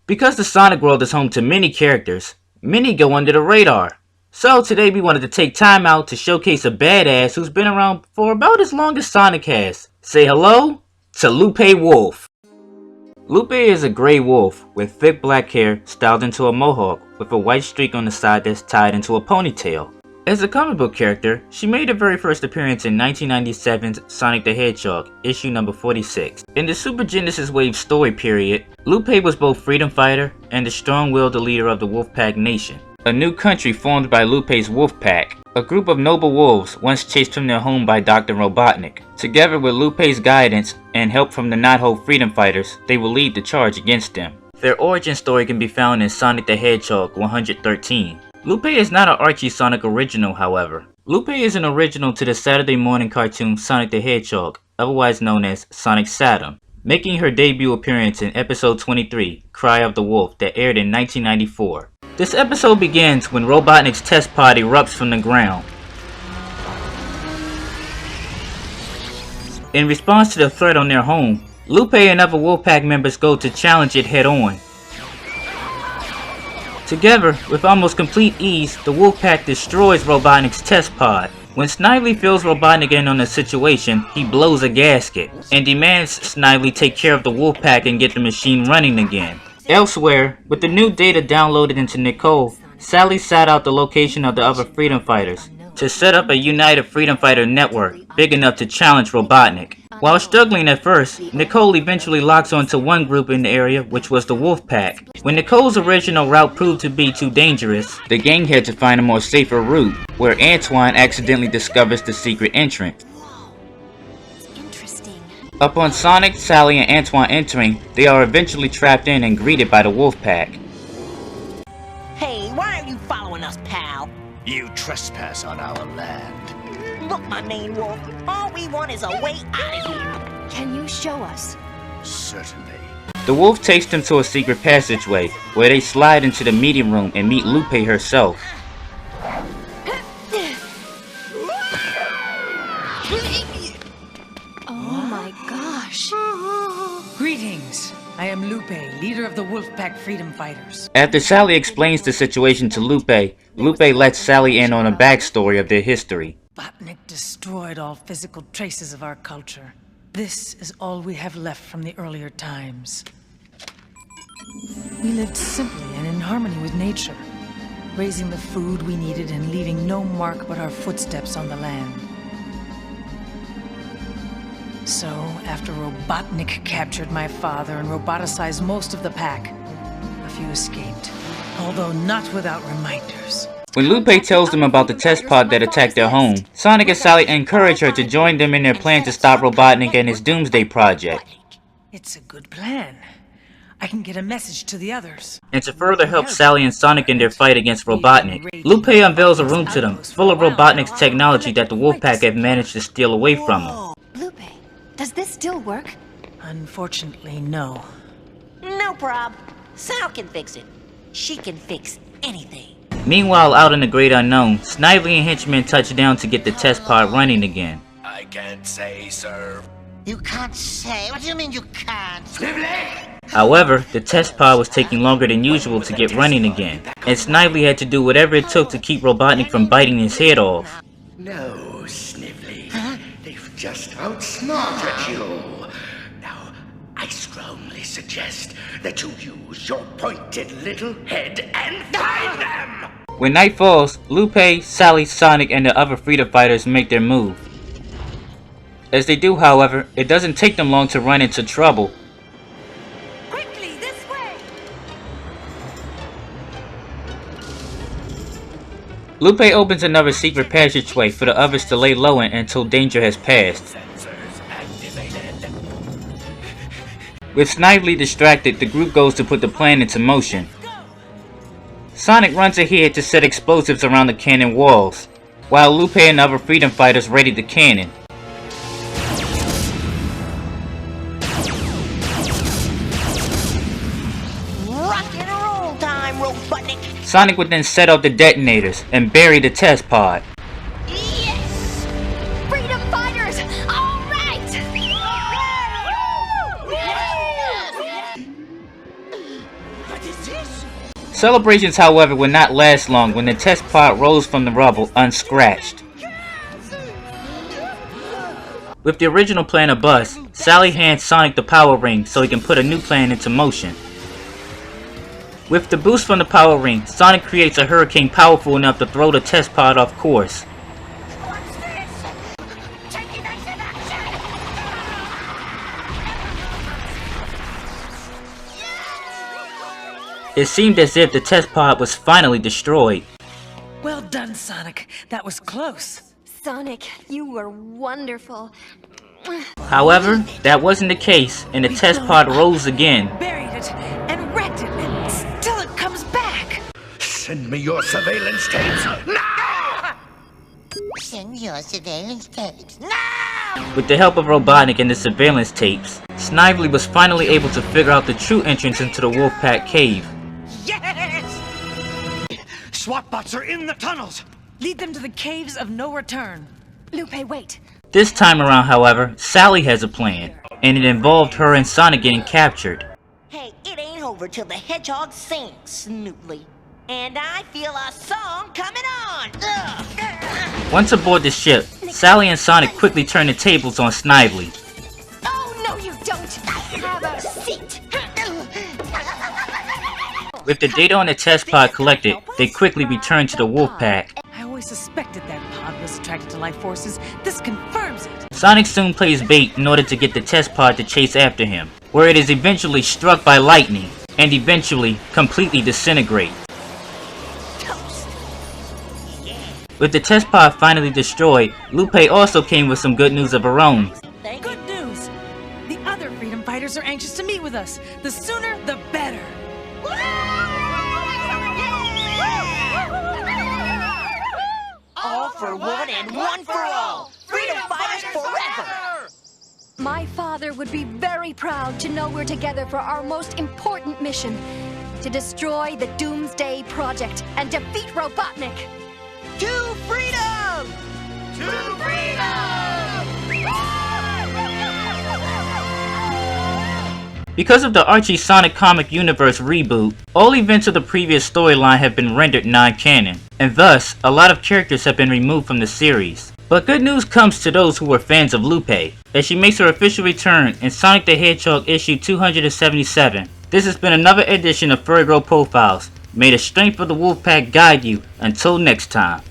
Because the Sonic world is home to many characters, many go under the radar. So today we wanted to take time out to showcase a badass who's been around for about as long as Sonic has. Say hello to Lupe Wolf. Lupe is a gray wolf with thick black hair styled into a mohawk with a white streak on the side that's tied into a ponytail. As a comic book character, she made her very first appearance in 1997's Sonic the Hedgehog, issue number 46. In the Super Genesis Wave story period, Lupe was both freedom fighter and the strong-willed leader of the Wolfpack Nation, a new country formed by Lupe's Wolfpack. A group of noble wolves once chased from their home by Dr.Robotnik. Together with Lupe's guidance and help from the Not-Ho freedom fighters, they will lead the charge against them. Their origin story can be found in Sonic the Hedgehog 113. Lupe is not an Archie Sonic original, however. Lupe is an original to the Saturday morning cartoon Sonic the Hedgehog, otherwise known as Sonic Saturn, making her debut appearance in episode 23, Cry of the Wolf, that aired in 1994. This episode begins when Robotnik's test pod erupts from the ground. In response to the threat on their home, Lupe and other Wolfpack members go to challenge it head-on. Together, with almost complete ease, the Wolfpack destroys Robotnik's test pod. When Snively fills Robotnik in on the situation, he blows a gasket, and demands Snively take care of the Wolfpack and get the machine running again. Elsewhere, with the new data downloaded into Nicole, Sally sought out the location of the other freedom fighters to set up a united freedom fighter network big enough to challenge Robotnik. While struggling at first, Nicole eventually locks onto one group in the area, which was the Wolfpack. When Nicole's original route proved to be too dangerous, the gang had to find a more safer route, where Antoine accidentally discovers the secret entrance. Upon Sonic, Sally, and Antoine entering, they are eventually trapped in and greeted by the Wolfpack. Hey, why are you following us, pal? You trespass on our land. Look, my main wolf, all we want is a way out of here. Can you show us? Certainly. The wolf takes them to a secret passageway, where they slide into the meeting room and meet Lupe herself. Oh my gosh. Greetings. I am Lupe, leader of the Wolfpack Freedom Fighters. After Sally explains the situation to Lupe, Lupe lets Sally in on a backstory of their history. Robotnik destroyed all physical traces of our culture. This is all we have left from the earlier times. We lived simply and in harmony with nature, raising the food we needed and leaving no mark but our footsteps on the land. So, after Robotnik captured my father and roboticized most of the pack, a few escaped, although not without reminders. When Lupe tells them about the test pod that attacked their home, Sonic and Sally encourage her to join them in their plan to stop Robotnik and his Doomsday Project. It's a good plan. I can get a message to the others. And to further help Sally and Sonic in their fight against Robotnik, Lupe unveils a room to them, full of Robotnik's technology that the Wolfpack have managed to steal away from him. Lupe, does this still work? Unfortunately, no. No prob. Sal can fix it. She can fix anything. Meanwhile, out in the great unknown, Snively and henchmen touch down to get the test pod running again. I can't say, sir. You can't say? What do you mean you can't? However, the test pod was taking longer than usual to get running again, and Snively had to do whatever it took to keep Robotnik from biting his head off. No, Snively. They've just outsmarted you. Now, I strongly suggest that you use your pointed little head and find them! When night falls, Lupe, Sally, Sonic, and the other freedom fighters make their move. As they do, however, it doesn't take them long to run into trouble. Quickly, this way! Lupe opens another secret passageway for the others to lay low in until danger has passed. Sensors activated. With Snively distracted, the group goes to put the plan into motion. Sonic runs ahead to set explosives around the cannon walls, while Lupe and other freedom fighters ready the cannon. Rock and roll time, Robotnik. Sonic would then set up the detonators and bury the test pod. Yes! Freedom fighters! All right! Celebrations, however, would not last long when the test pod rose from the rubble unscratched. With the original plan to bust, Sally hands Sonic the power ring so he can put a new plan into motion. With the boost from the power ring, Sonic creates a hurricane powerful enough to throw the test pod off course. It seemed as if the test pod was finally destroyed. Well done, Sonic. That was close. Sonic, you were wonderful. However, that wasn't the case, and the test pod rose again. Buried it and wrecked it, and still it comes back. Send me your surveillance tapes now! Send your surveillance tapes now! With the help of Robotnik and the surveillance tapes, Snively was finally able to figure out the true entrance into the Wolfpack cave. Yes! SWAT bots are in the tunnels! Lead them to the caves of no return. Lupe, wait. This time around, however, Sally has a plan, and it involved her and Sonic getting captured. Hey, it ain't over till the hedgehog sings, Snootly. And I feel a song coming on! Ugh. Once aboard the ship, Sally and Sonic quickly turn the tables on Snively. Oh, no, you don't. Have a seat. With the data on the test pod collected, they quickly return to the Wolfpack. I always suspected that pod was attracted to life forces. This confirms it. Sonic soon plays bait in order to get the test pod to chase after him, where it is eventually struck by lightning, and eventually completely disintegrates. With the test pod finally destroyed, Lupe also came with some good news of her own. Good news. The other freedom fighters are anxious to meet with us. The sooner, the better. All for one and one for all! Freedom fighters forever! My father would be very proud to know we're together for our most important mission. To destroy the Doomsday Project and defeat Robotnik. To freedom! To freedom! Because of the Archie Sonic comic universe reboot, all events of the previous storyline have been rendered non-canon, and thus, a lot of characters have been removed from the series. But good news comes to those who were fans of Lupe, as she makes her official return in Sonic the Hedgehog issue 277. This has been another edition of Furry Profiles. May the strength of the Wolfpack guide you. Until next time.